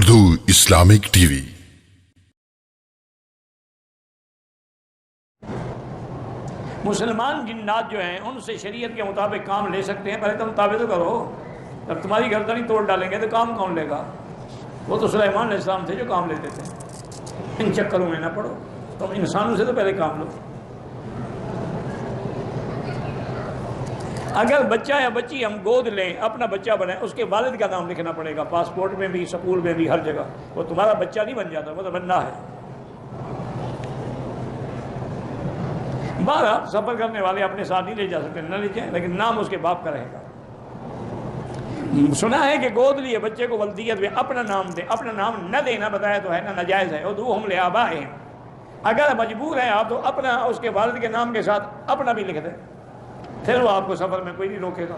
Urdu Islamic T V. مسلمان جنات جو ہیں ان سے شریعت کے مطابق کام لے سکتے ہیں، پہلے تم تابع تو کرو۔ جب تمہاری گردن ہی توڑ ڈالیں گے تو کام کون لے گا؟ وہ تو سلیمان علیہ السلام تھے جو کام لیتے تھے۔ ان چکروں میں نہ پڑو، تم انسانوں سے تو پہلے کام لو۔ اگر بچہ یا بچی ہم گود لیں، اپنا بچہ بنائیں، اس کے والد کا نام لکھنا پڑے گا، پاسپورٹ میں بھی، سکول میں بھی، ہر جگہ۔ وہ تمہارا بچہ نہیں بن جاتا، وہ تو بننا ہے۔ بارہ سفر کرنے والے اپنے ساتھ نہیں لے جا سکتے، نہ لے جائیں، لیکن نام اس کے باپ کا رہے گا۔ سنا ہے کہ گود لیے بچے کو ولدیت میں اپنا نام دیں، اپنا نام نہ دینا بتایا تو ہے نہ ناجائز ہے۔ ادعوہم لآبائہم، اگر مجبور ہیں آپ تو اپنا اس کے والد کے نام کے ساتھ اپنا بھی لکھ دیں، پھر وہ آپ کو سفر میں کوئی نہیں روکے گا۔